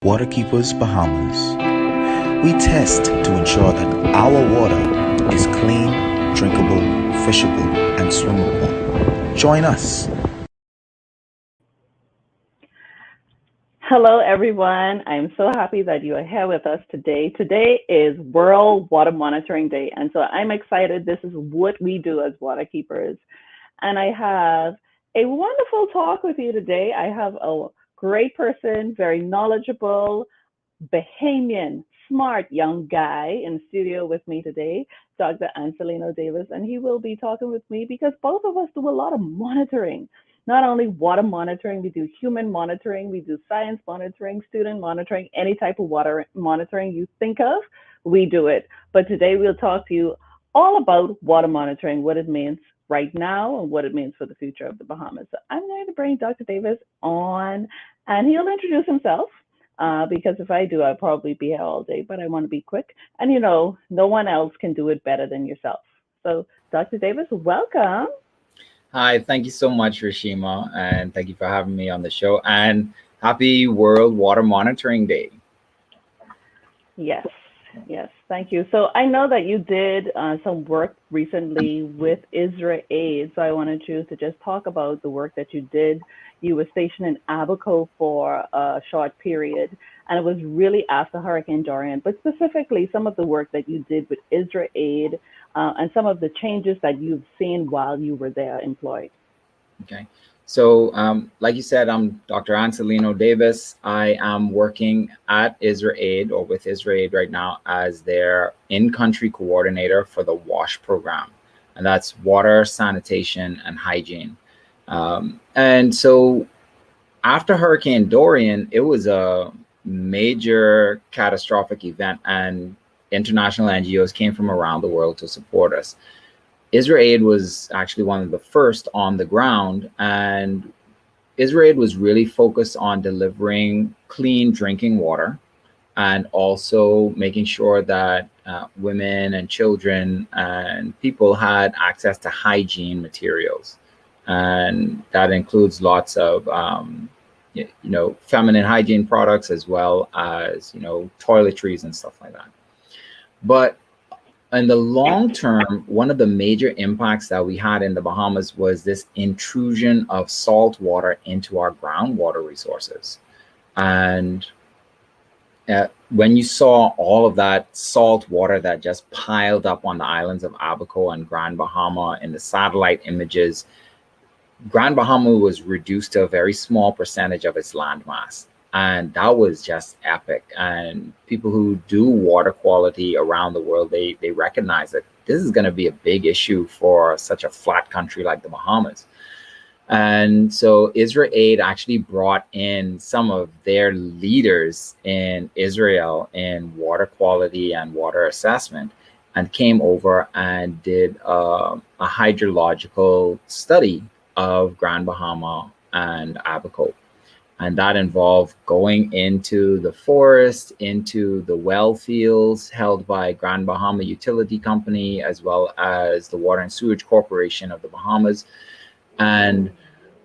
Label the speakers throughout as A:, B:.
A: Waterkeepers Bahamas. We test to ensure that our water is clean, drinkable, fishable, and swimmable. Join us.
B: Hello, everyone. I'm so happy that you are here with us today. Today is World Water Monitoring Day, and so I'm excited. This is what we do as waterkeepers. And I have a wonderful talk with you today. I have a great person, very knowledgeable, Bahamian, smart young guy in studio with me today, Dr. Ancilleno Davis, and he will be talking with me because both of us do a lot of monitoring. Not only water monitoring, we do human monitoring, we do science monitoring, student monitoring, any type of water monitoring you think of, we do it. But today we'll talk to you all about water monitoring, what it means right now and what it means for the future of the Bahamas. So I'm going to bring Dr. Davis on and he'll introduce himself. Because if I do, I'll probably be here all day, but I want to be quick. And you know, no one else can do it better than yourself. So, Dr. Davis, welcome.
C: Hi, thank you so much, Rashema, and thank you for having me on the show. And happy World Water Monitoring Day.
B: Yes, yes, thank you. So I know that you did some work recently with Israel Aid. So I wanted you to just talk about the work that you did. You were stationed in Abaco for a short period, and it was really after Hurricane Dorian, but specifically some of the work that you did with Israel Aid and some of the changes that you've seen while you were there employed.
C: Okay. So, like you said, I'm Dr. Ancilleno Davis. I am working at Israel Aid or with Israel Aid right now as their in-country coordinator for the WASH program, and that's water, sanitation, and hygiene. And so after Hurricane Dorian, it was a major catastrophic event, and international NGOs came from around the world to support us. Israel Aid was actually one of the first on the ground, and Israel Aid was really focused on delivering clean drinking water and also making sure that women and children and people had access to hygiene materials. And that includes lots of feminine hygiene products as well as toiletries and stuff like that. But in the long term, one of the major impacts that we had in the Bahamas was this intrusion of salt water into our groundwater resources. And when you saw all of that salt water that just piled up on the islands of Abaco and Grand Bahama in the satellite images, Grand Bahama was reduced to a very small percentage of its landmass. And that was just epic. And people who do water quality around the world, they recognize that this is going to be a big issue for such a flat country like the Bahamas. And so Israel Aid actually brought in some of their leaders in Israel in water quality and water assessment and came over and did a hydrological study of Grand Bahama and Abaco. And that involved going into the forest, into the well fields held by Grand Bahama Utility Company, as well as the Water and Sewage Corporation of the Bahamas, and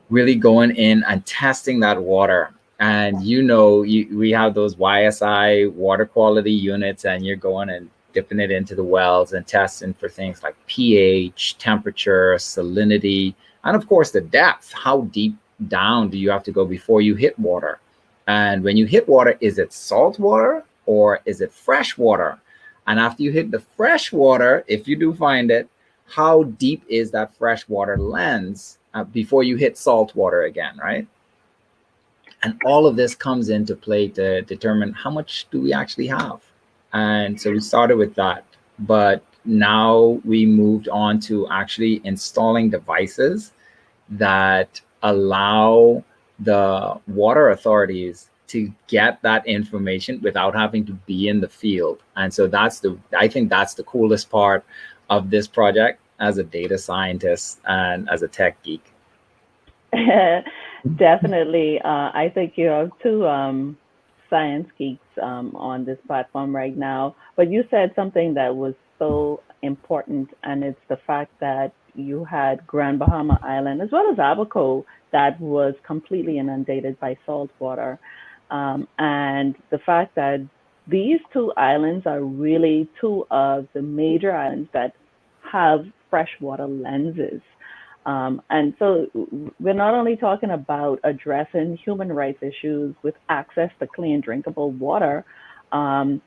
C: really going in and testing that water. And we have those YSI water quality units, and you're going and dipping it into the wells and testing for things like pH, temperature, salinity, and of course the depth. How deep down do you have to go before you hit water? And when you hit water, is it salt water or is it fresh water? And after you hit the fresh water, if you do find it, how deep is that fresh water lens before you hit salt water again, right? And all of this comes into play to determine how much do we actually have. And so we started with that, but now we moved on to actually installing devices that allow the water authorities to get that information without having to be in the field. And so I think that's the coolest part of this project as a data scientist and as a tech geek.
B: Definitely. I think you have two science geeks on this platform right now. But you said something that was so important, and it's the fact that you had Grand Bahama Island as well as Abaco that was completely inundated by salt water. And the fact that these two islands are really two of the major islands that have freshwater lenses. And so we're not only talking about addressing human rights issues with access to clean, drinkable water, um,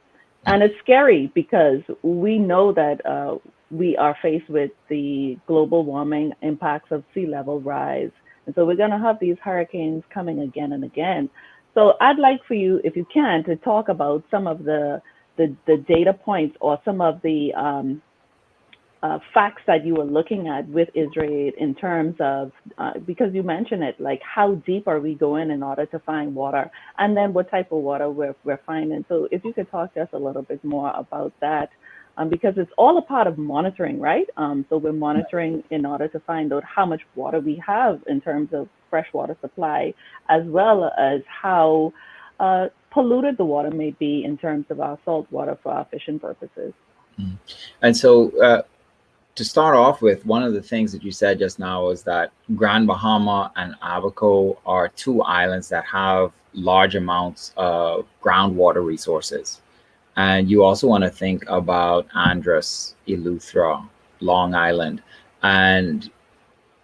B: and it's scary because we know that we are faced with the global warming impacts of sea level rise. And so we're going to have these hurricanes coming again and again. So I'd like for you, if you can, to talk about some of the data points or some of the facts that you were looking at with Israel in terms of, because you mentioned it, like how deep are we going in order to find water, and then what type of water we're finding. So if you could talk to us a little bit more about that, because it's all a part of monitoring, right? So we're monitoring in order to find out how much water we have in terms of freshwater supply, as well as how polluted the water may be in terms of our salt water for our fishing purposes.
C: And so to start off with, one of the things that you said just now is that Grand Bahama and Abaco are two islands that have large amounts of groundwater resources. And you also want to think about Andros, Eleuthera, Long Island. And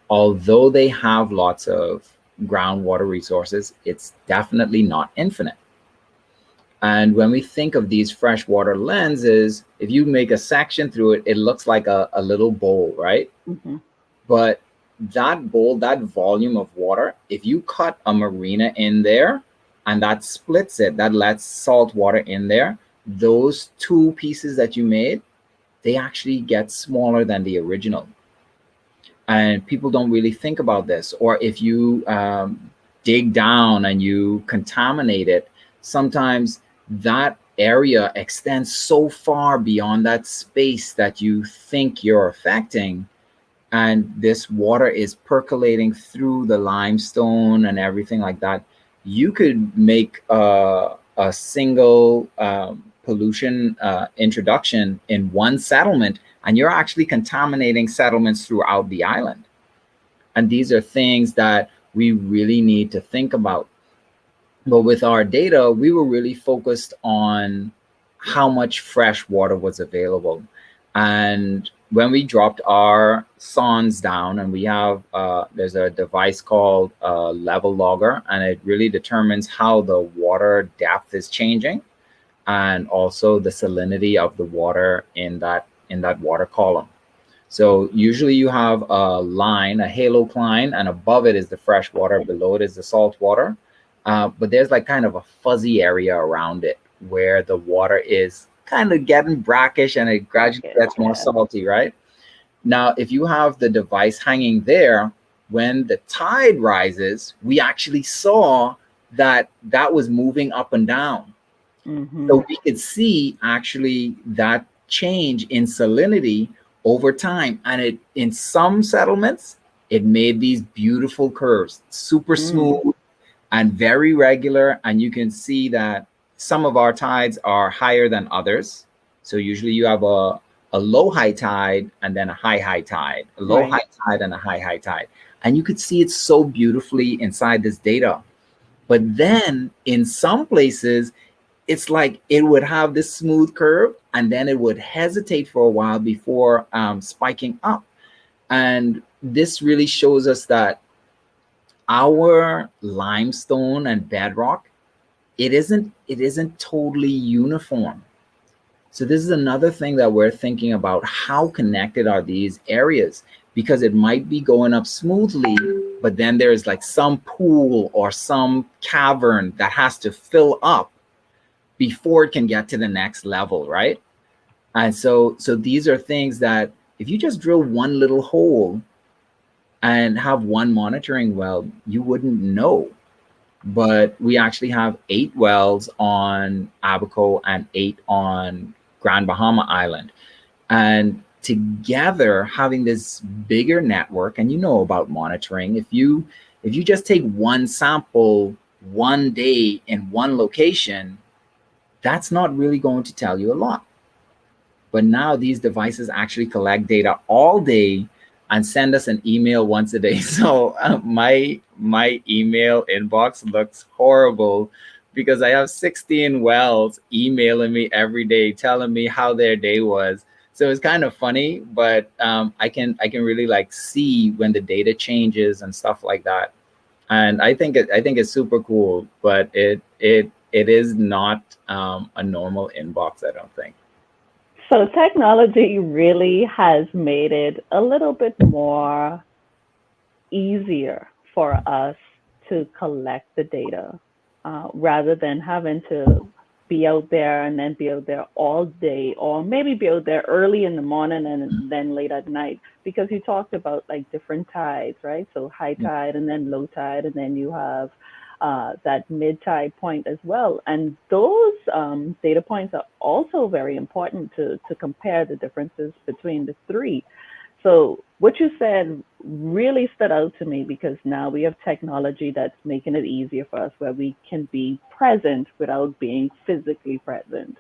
C: although they have lots of groundwater resources, it's definitely not infinite. And when we think of these freshwater lenses, if you make a section through it, it looks like a little bowl, right?
B: Mm-hmm.
C: But that bowl, that volume of water, if you cut a marina in there and that splits it, that lets salt water in there, those two pieces that you made, they actually get smaller than the original. And people don't really think about this. Or if you dig down and you contaminate it, sometimes that area extends so far beyond that space that you think you're affecting. And this water is percolating through the limestone and everything like that. You could make a single pollution introduction in one settlement, and you're actually contaminating settlements throughout the island. And these are things that we really need to think about. But with our data, we were really focused on how much fresh water was available. And when we dropped our sondes down, and we have, there's a device called a level logger, and it really determines how the water depth is changing, and also the salinity of the water in that water column. So usually you have a line, a halo line, and above it is the fresh water, below it is the salt water. But there's like kind of a fuzzy area around it where the water is kind of getting brackish and it gradually gets more salty, right? Now, if you have the device hanging there, when the tide rises, we actually saw that was moving up and down.
B: Mm-hmm.
C: So we could see actually that change in salinity over time. And it, in some settlements, it made these beautiful curves, super smooth and very regular. And you can see that some of our tides are higher than others. So usually you have a low high tide and then a high tide, a low high tide and a high tide. And you could see it so beautifully inside this data. But then in some places, it's like it would have this smooth curve and then it would hesitate for a while before spiking up. And this really shows us that our limestone and bedrock, it isn't totally uniform. So this is another thing that we're thinking about. How connected are these areas? Because it might be going up smoothly, but then there's like some pool or some cavern that has to fill up before it can get to the next level, right? And so these are things that if you just drill one little hole and have one monitoring well, you wouldn't know. But we actually have 8 wells on Abaco and 8 on Grand Bahama Island. And together, having this bigger network, and you know about monitoring, if you just take one sample one day in one location, that's not really going to tell you a lot. But now these devices actually collect data all day and send us an email once a day. So my email inbox looks horrible because I have 16 wells emailing me every day, telling me how their day was. So it's kind of funny, but I can really like see when the data changes and stuff like that. And I think it's super cool, but it is not a normal inbox, I don't think.
B: So technology really has made it a little bit more easier for us to collect the data rather than having to be out there and then be out there all day, or maybe be out there early in the morning and then late at night, because you talked about like different tides, right? So high tide and then low tide, and then you have that mid tide point as well. And those data points are also very important to compare the differences between the three. So what you said really stood out to me, because now we have technology that's making it easier for us, where we can be present without being physically present.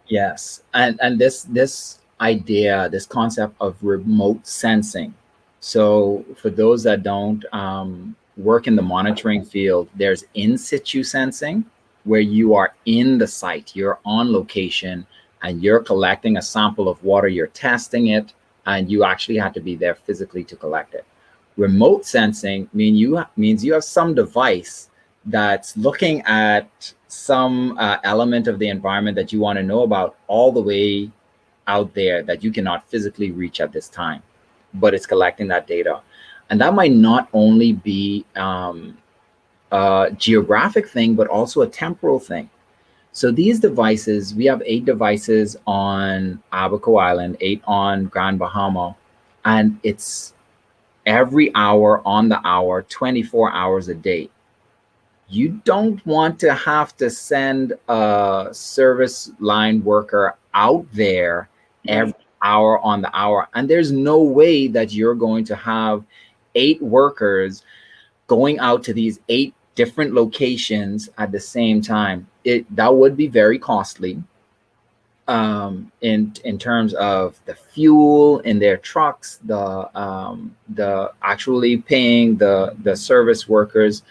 C: Yes, and this idea, this concept of remote sensing. So for those that don't work in the monitoring field, there's in situ sensing, where you are in the site, you're on location, and you're collecting a sample of water, you're testing it, and you actually have to be there physically to collect it. Remote sensing means you have some device that's looking at some element of the environment that you want to know about all the way out there that you cannot physically reach at this time, but it's collecting that data. And that might not only be a geographic thing, but also a temporal thing. So these devices, we have 8 devices on Abaco Island, 8 on Grand Bahama, and it's every hour on the hour, 24 hours a day. You don't want to have to send a service line worker out there every
B: Right.
C: hour on the hour. And there's no way that you're going to have 8 workers going out to these 8 different locations at the same time. That would be very costly in terms of the fuel in their trucks, the actually paying the service workers,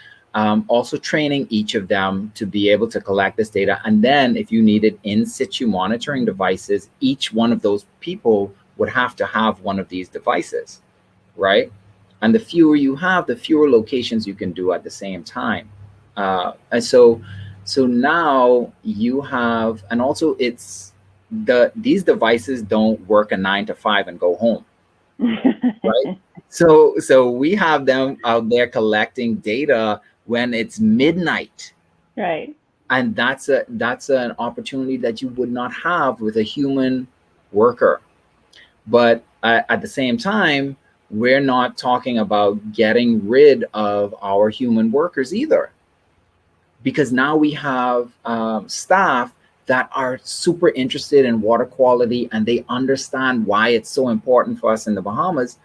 C: also training each of them to be able to collect this data. And then if you needed in situ monitoring devices, each one of those people would have to have one of these devices, right? And the fewer you have, the fewer locations you can do at the same time. And so now you have, and also it's these devices don't work a 9 to 5 and go home, right? So we have them out there collecting data when it's midnight,
B: Right.
C: and that's an opportunity that you would not have with a human worker. But at the same time, we're not talking about getting rid of our human workers either, because now we have staff that are super interested in water quality, and they understand why it's so important for us in the Bahamas,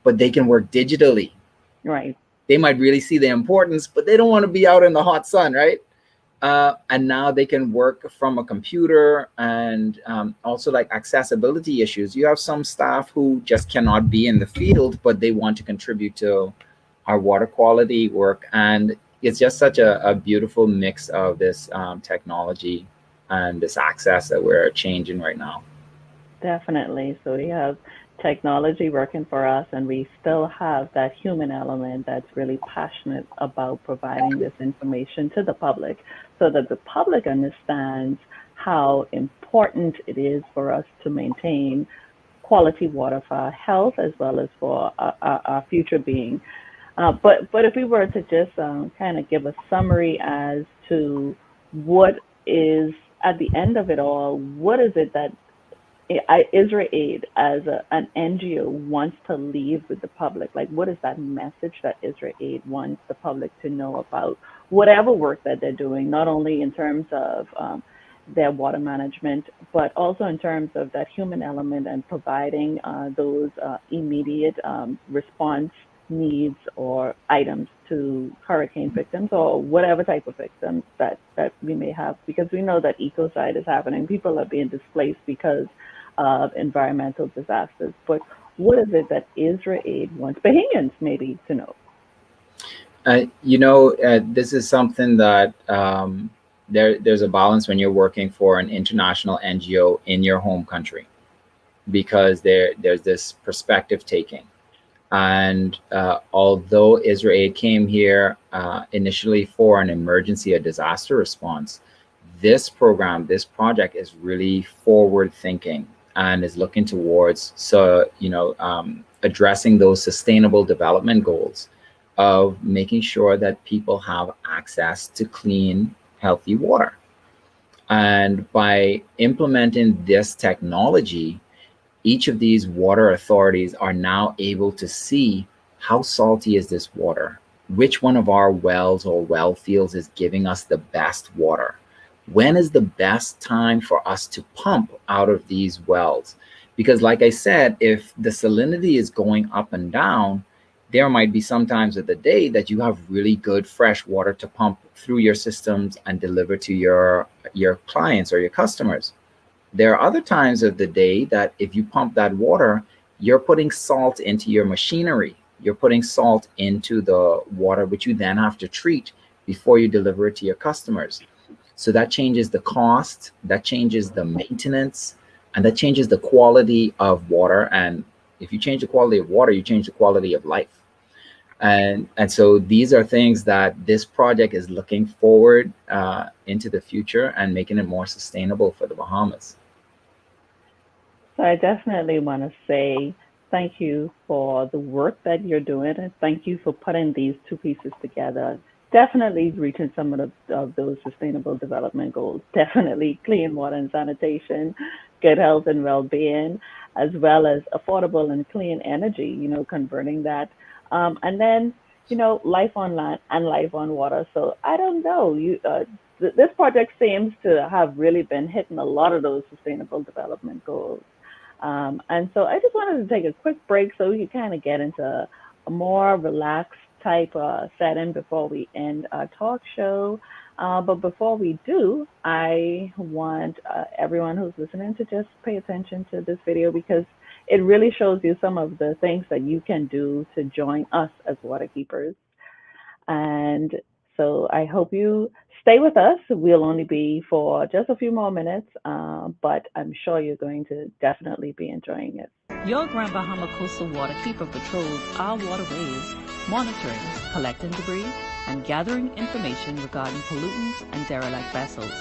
C: but they can work digitally.
B: Right.
C: They might really see the importance, but they don't want to be out in the hot sun, right? And now they can work from a computer, and also like accessibility issues. You have some staff who just cannot be in the field, but they want to contribute to our water quality work. And it's just such a beautiful mix of this technology and this access that we're changing right now.
B: Definitely. So we have technology working for us, and we still have that human element that's really passionate about providing this information to the public, so that the public understands how important it is for us to maintain quality water for our health as well as for our future being. But if we were to just kind of give a summary as to what is at the end of it all, what is it that Israel Aid as an NGO wants to leave with the public? Like, what is that message that Israel Aid wants the public to know about whatever work that they're doing, not only in terms of their water management, but also in terms of that human element and providing those immediate response needs or items to hurricane victims or whatever type of victims that we may have, because we know that ecocide is happening. People are being displaced because of environmental disasters. But what is it that Israel Aid wants Bahamians maybe to know?
C: This is something that there's a balance when you're working for an international NGO in your home country, because there's this perspective taking. And although Israel came here initially for an emergency or disaster response, this program, this project is really forward thinking and is looking towards, addressing those sustainable development goals of making sure that people have access to clean, healthy water. And by implementing this technology, each of these water authorities are now able to see how salty is this water, which one of our wells or well fields is giving us the best water, when is the best time for us to pump out of these wells. Because like I said, if the salinity is going up and down, there might be some times of the day that you have really good fresh water to pump through your systems and deliver to your clients or your customers. There are other times of the day that if you pump that water, you're putting salt into your machinery. You're putting salt into the water, which you then have to treat before you deliver it to your customers. So that changes the cost, that changes the maintenance, and that changes the quality of water. And if you change the quality of water, you change the quality of life. And so these are things that this project is looking forward into the future and making it more sustainable for the Bahamas.
B: So I definitely want to say thank you for the work that you're doing, and thank you for putting these two pieces together. Definitely reaching some of those sustainable development goals. Definitely clean water and sanitation, good health and well-being, as well as affordable and clean energy. Converting that, and then life on land and life on water. So I don't know. This project seems to have really been hitting a lot of those sustainable development goals. And so I just wanted to take a quick break so we can kind of get into a more relaxed type setting before we end our talk show. But before we do, I want everyone who's listening to just pay attention to this video, because it really shows you some of the things that you can do to join us as water keepers. And so I hope you stay with us. We'll only be for just a few more minutes, but I'm sure you're going to definitely be enjoying it.
D: Your Grand Bahama Coastal Waterkeeper patrols our waterways, monitoring, collecting debris, and gathering information regarding pollutants and derelict vessels.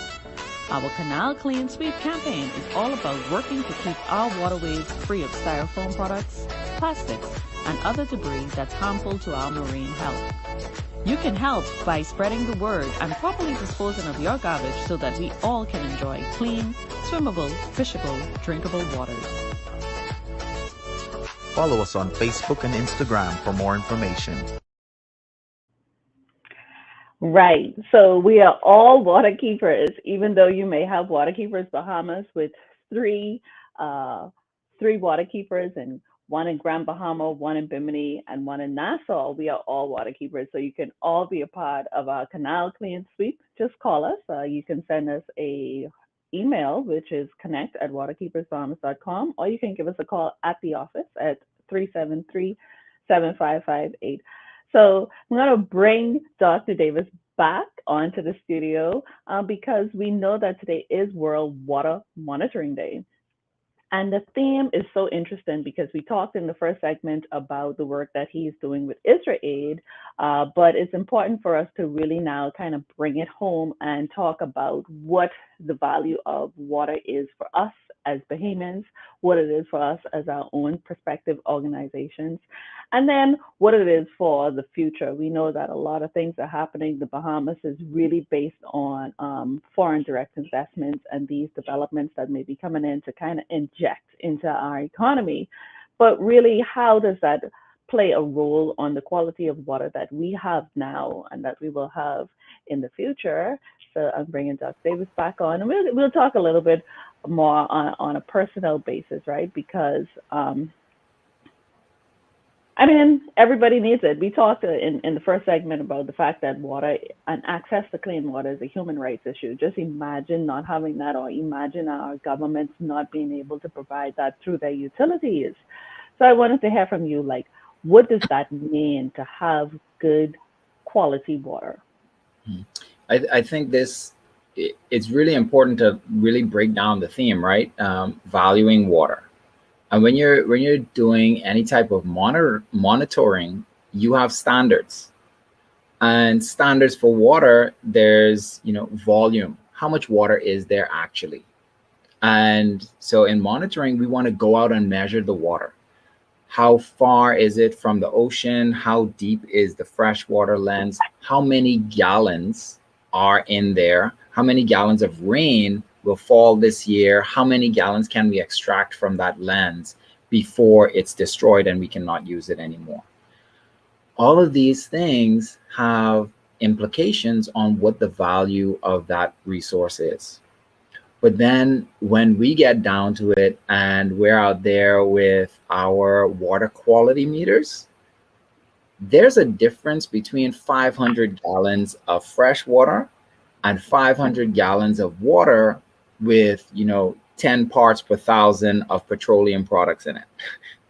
D: Our Canal Clean Sweep campaign is all about working to keep our waterways free of styrofoam products, plastics, and other debris that's harmful to our marine health. You can help by spreading the word and properly disposing of your garbage so that we all can enjoy clean, swimmable, fishable, drinkable waters.
A: Follow us on Facebook and Instagram for more information.
B: Right. So we are all water keepers, even though you may have Water Keepers Bahamas with three water keepers, and one in Grand Bahama, one in Bimini, and one in Nassau. We are all water keepers, so you can all be a part of our Canal Clean Sweep. Just call us. You can send us a email, which is connect@waterkeepersbahamas.com, or you can give us a call at the office at 373-7558. So I'm going to bring Dr. Davis back onto the studio because we know that today is World Water Monitoring Day. And the theme is so interesting because we talked in the first segment about the work that he's doing with IsraAid, but it's important for us to really now kind of bring it home and talk about what the value of water is for us as Bahamians, what it is for us as our own prospective organizations, and then what it is for the future. We know that a lot of things are happening. The Bahamas is really based on foreign direct investments and these developments that may be coming in to kind of inject into our economy. But really, how does that play a role on the quality of water that we have now and that we will have in the future? So I'm bringing Dr. Davis back on, and we'll talk a little bit more on a personal basis, right? Because everybody needs it. We talked in the first segment about the fact that water and access to clean water is a human rights issue. Just imagine not having that, or imagine our governments not being able to provide that through their utilities. So I wanted to hear from you, like, what does that mean to have good quality water?
C: I think this it's really important to really break down the theme, right? Valuing water. And when you're doing any type of monitoring, you have standards. And standards for water, there's, volume. How much water is there actually? And so in monitoring, we want to go out and measure the water. How far is it from the ocean? How deep is the freshwater lens? How many gallons are in there? How many gallons of rain will fall this year? How many gallons can we extract from that lens before it's destroyed and we cannot use it anymore? All of these things have implications on what the value of that resource is. But then when we get down to it and we're out there with our water quality meters, there's a difference between 500 gallons of fresh water and 500 gallons of water with, 10 parts per thousand of petroleum products in it.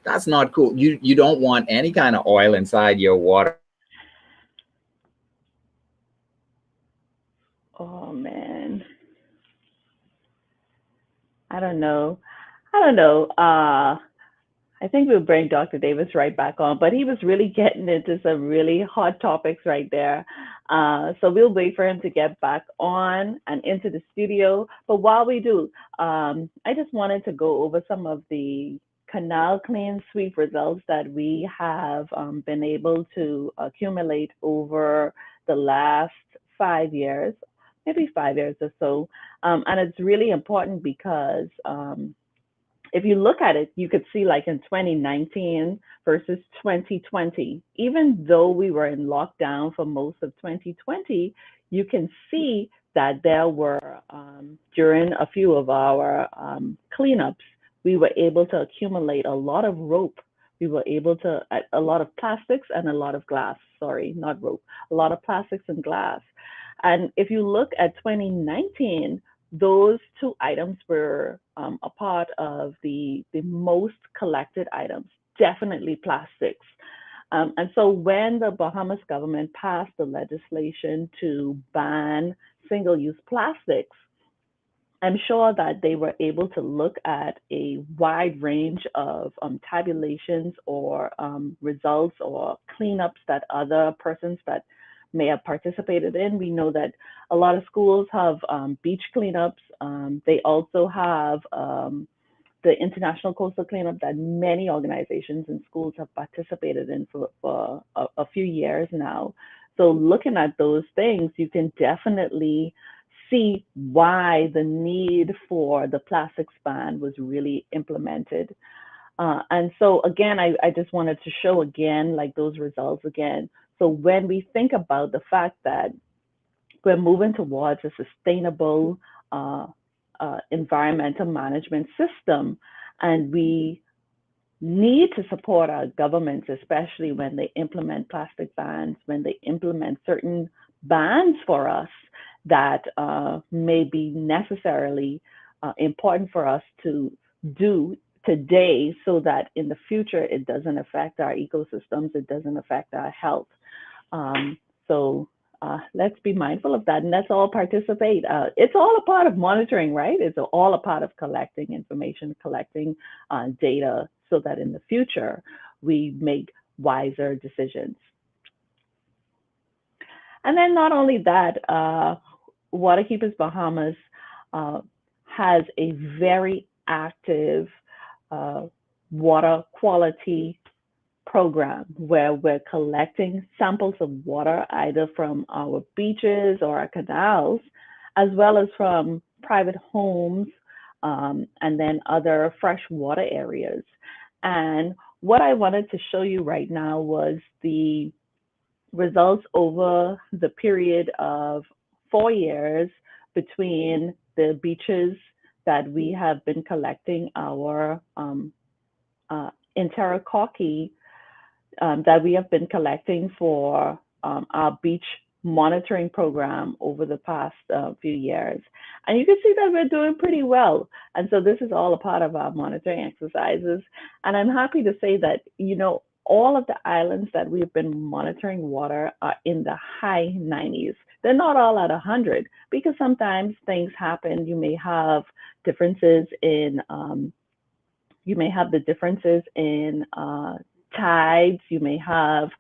C: That's not cool. You don't want any kind of oil inside your water.
B: Oh man, I don't know. I don't know. I think we'll bring Dr. Davis right back on, but he was really getting into some really hot topics right there. So we'll wait for him to get back on and into the studio. But while we do, I just wanted to go over some of the canal clean sweep results that we have been able to accumulate over the last 5 years, maybe 5 years or so. And it's really important because if you look at it, you could see like in 2019 versus 2020, even though we were in lockdown for most of 2020, you can see that there were, during a few of our cleanups, we were able to accumulate a lot of rope. We were able to, a lot of plastics and a lot of glass, sorry, not rope, a lot of plastics and glass. And if you look at 2019, those two items were a part of the most collected items, definitely plastics. And so when the Bahamas government passed the legislation to ban single-use plastics, I'm sure that they were able to look at a wide range of tabulations or results or cleanups that other persons that may have participated in. We know that a lot of schools have beach cleanups. They also have the International Coastal Cleanup that many organizations and schools have participated in for a few years now. So looking at those things, you can definitely see why the need for the plastics ban was really implemented. And so again, I just wanted to show again, like those results again. So when we think about the fact that we're moving towards a sustainable environmental management system, and we need to support our governments, especially when they implement plastic bans, when they implement certain bans for us that may be necessarily important for us to do today so that in the future it doesn't affect our ecosystems, it doesn't affect our health. So let's be mindful of that and let's all participate. It's all a part of monitoring, right? It's all a part of collecting information, collecting data so that in the future we make wiser decisions. And then not only that, Waterkeepers Bahamas has a very active water quality program where we're collecting samples of water either from our beaches or our canals, as well as from private homes and then other freshwater areas. And what I wanted to show you right now was the results over the period of 4 years between the beaches that we have been collecting our enterococci that we have been collecting for our beach monitoring program over the past few years. And you can see that we're doing pretty well. And so this is all a part of our monitoring exercises. And I'm happy to say that, you know, all of the islands that we've been monitoring water are in the high 90s. they're not all at 100 because sometimes things happen. You may have differences in you may have the differences in tides. You may have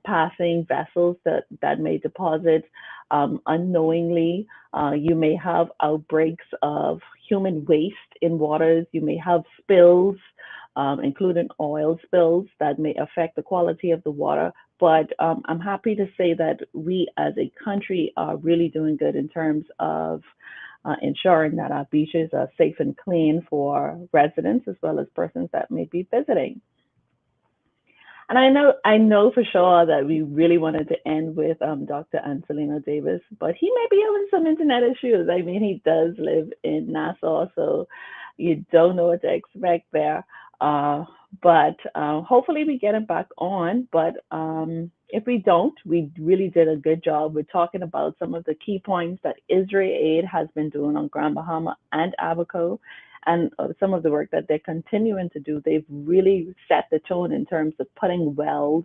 B: passing vessels that may deposit unknowingly. You may have outbreaks of human waste in waters. You may have spills, including oil spills, that may affect the quality of the water. But I'm happy to say that we as a country are really doing good in terms of ensuring that our beaches are safe and clean for residents as well as persons that may be visiting. And I know for sure that we really wanted to end with Dr. Ancilleno Davis, but he may be having some internet issues. I mean, he does live in Nassau, so you don't know what to expect there. But hopefully we get him back on. But if we don't, we really did a good job with talking about some of the key points that Israel Aid has been doing on Grand Bahama and Abaco, and some of the work that they're continuing to do. They've really set the tone in terms of putting wells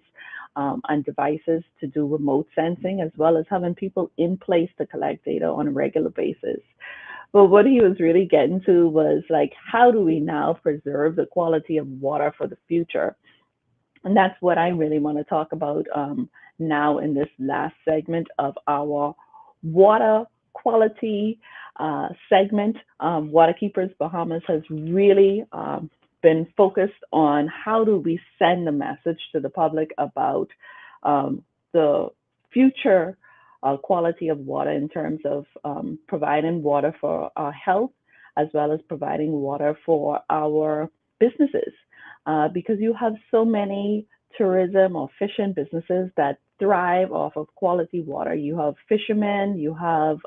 B: and devices to do remote sensing, as well as having people in place to collect data on a regular basis. But what he was really getting to was like, how do we now preserve the quality of water for the future? And that's what I really want to talk about now in this last segment of our water quality segment. Waterkeepers Bahamas has really been focused on how do we send the message to the public about the future quality of water in terms of providing water for our health, as well as providing water for our businesses. Because you have so many tourism or fishing businesses that thrive off of quality water. You have fishermen, you have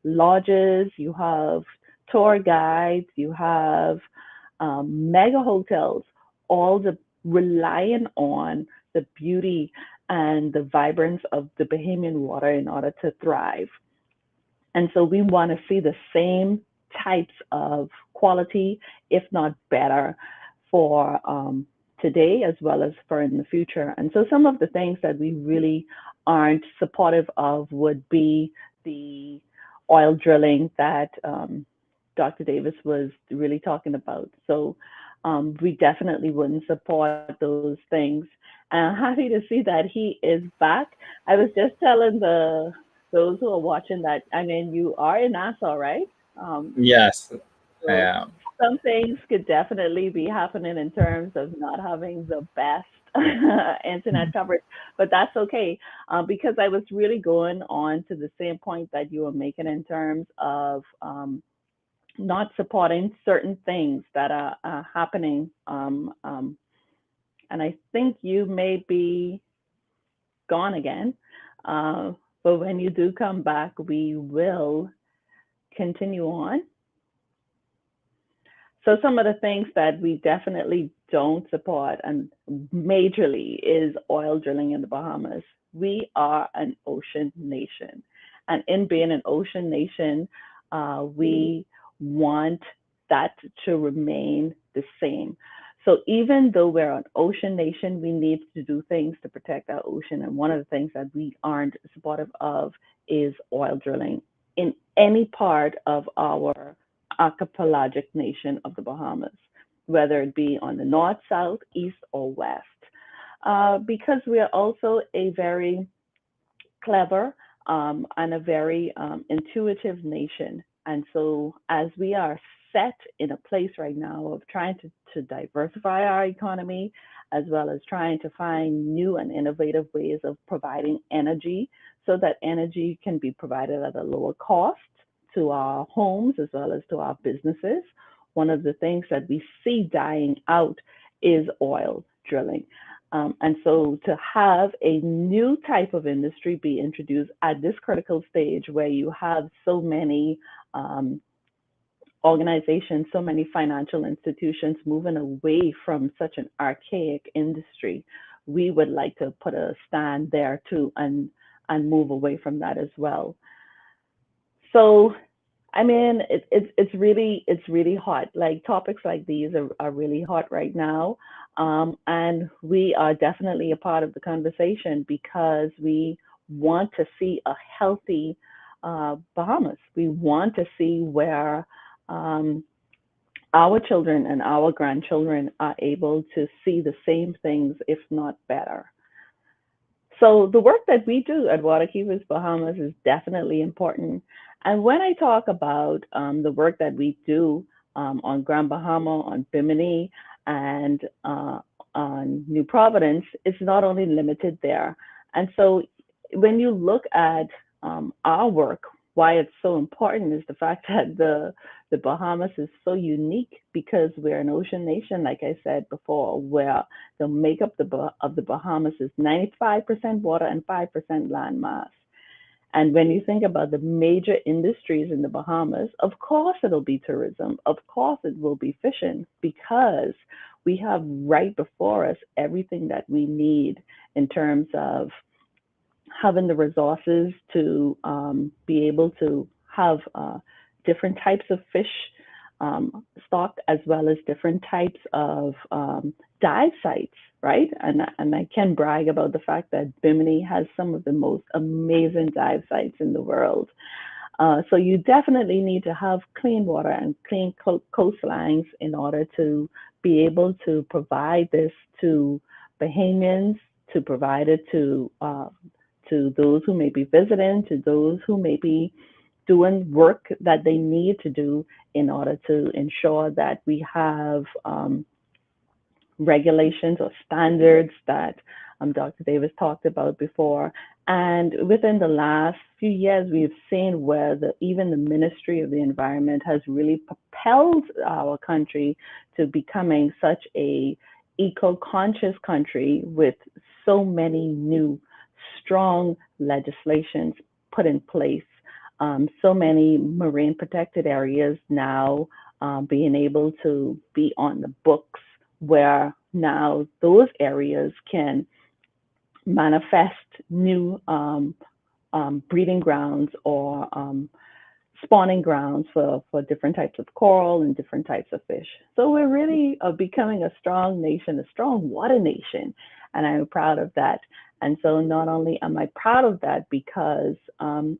B: lodges, you have tour guides, you have mega hotels, all relying on the beauty and the vibrance of the Bahamian water in order to thrive. And so we want to see the same types of quality, if not better, for today as well as for in the future. And so some of the things that we really aren't supportive of would be the oil drilling that Dr. Davis was really talking about. So we definitely wouldn't support those things. And I'm happy to see that he is back. I was just telling those who are watching that, I mean, you are in Nassau, right?
C: Yes, I
B: So
C: am.
B: some things could definitely be happening in terms of not having the best internet coverage, but that's okay because I was really going on to the same point that you were making in terms of not supporting certain things that are happening. And I think you may be gone again, but when you do come back, we will continue on. So some of the things that we definitely don't support and majorly is oil drilling in the Bahamas. We are an ocean nation. And in being an ocean nation, we want that to remain the same. So even though we're an ocean nation, we need to do things to protect our ocean. And one of the things that we aren't supportive of is oil drilling in any part of our archipelagic nation of the Bahamas, whether it be on the north, south, east, or west. Because we are also a very clever and a very intuitive nation. And so as we are set in a place right now of trying to diversify our economy, as well as trying to find new and innovative ways of providing energy so that energy can be provided at a lower cost to our homes as well as to our businesses. One of the things that we see dying out is oil drilling. And so to have a new type of industry be introduced at this critical stage where you have so many organizations, so many financial institutions moving away from such an archaic industry, we would like to put a stand there too and move away from that as well. So, I mean, it's really hot. Like topics like these are really hot right now. And we are definitely a part of the conversation because we want to see a healthy Bahamas. We want to see where our children and our grandchildren are able to see the same things, if not better. So the work that we do at Waterkeepers Bahamas is definitely important. And when I talk about the work that we do on Grand Bahama, on Bimini, and on New Providence, it's not only limited there. And so when you look at our work, why it's so important is the fact that the Bahamas is so unique because we're an ocean nation, like I said before, where the makeup of the Bahamas is 95% water and 5% land mass. And when you think about the major industries in the Bahamas, of course it'll be tourism. Of course it will be fishing because we have right before us everything that we need in terms of having the resources to be able to have different types of fish stock as well as different types of dive sites, right? And I can brag about the fact that Bimini has some of the most amazing dive sites in the world. So you definitely need to have clean water and clean coastlines in order to be able to provide this to Bahamians, to provide it to those who may be visiting, to those who may be doing work that they need to do in order to ensure that we have regulations or standards that Dr. Davis talked about before. And within the last few years, we've seen where even the Ministry of the Environment has really propelled our country to becoming such a eco-conscious country with so many new strong legislations put in place. So many marine protected areas now being able to be on the books where now those areas can manifest new breeding grounds or spawning grounds for different types of coral and different types of fish. So we're really becoming a strong nation, a strong water nation, and I'm proud of that. And so not only am I proud of that because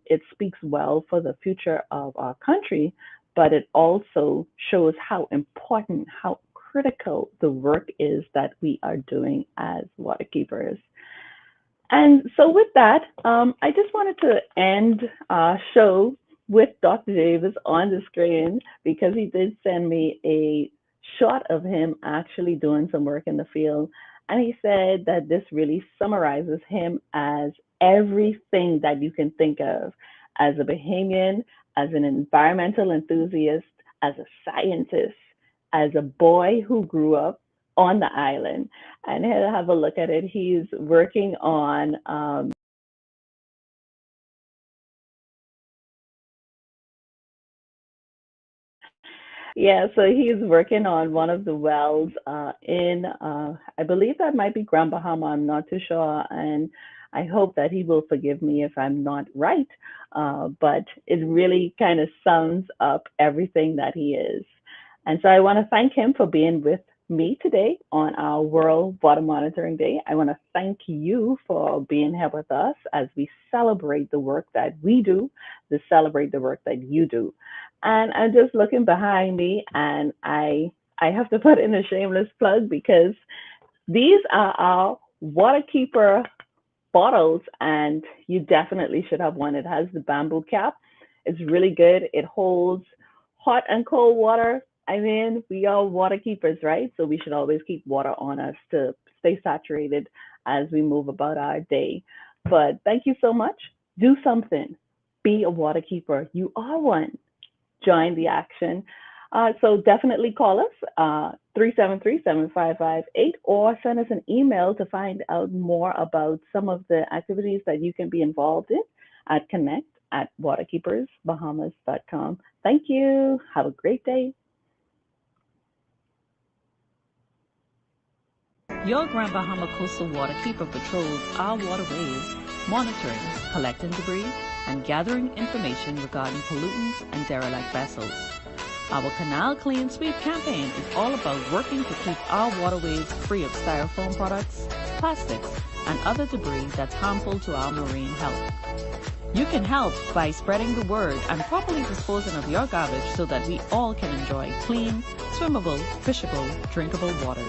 B: it speaks well for the future of our country, but it also shows how important, how critical the work is that we are doing as waterkeepers. And so with that, I just wanted to end our show with Dr. Davis on the screen because he did send me a shot of him actually doing some work in the field. And he said that this really summarizes him as everything that you can think of as a Bahamian, as an environmental enthusiast, as a scientist, as a boy who grew up on the island. And he'll have a look at it. He's working on so he's working on one of the wells in, I believe that might be Grand Bahama, I'm not too sure. And I hope that he will forgive me if I'm not right, but it really kind of sums up everything that he is. And so I want to thank him for being with me today on our World Water Monitoring Day. I want to thank you for being here with us as we celebrate the work that we do, to celebrate the work that you do. And I'm just looking behind me, and I have to put in a shameless plug because these are our Waterkeeper bottles, and you definitely should have one. It has the bamboo cap. It's really good. It holds hot and cold water. I mean, we are water keepers, right? So we should always keep water on us to stay saturated as we move about our day. But thank you so much. Do something. Be a water keeper. You are one. Join the action. So definitely call us 373-7558 or send us an email to find out more about some of the activities that you can be involved in at connect@waterkeepersbahamas.com. Thank you. Have a great day.
D: Your Grand Bahama Coastal Waterkeeper patrols our waterways, monitoring, collecting debris, and gathering information regarding pollutants and derelict vessels. Our Canal Clean Sweep campaign is all about working to keep our waterways free of styrofoam products, plastics, and other debris that's harmful to our marine health. You can help by spreading the word and properly disposing of your garbage so that we all can enjoy clean, swimmable, fishable, drinkable waters.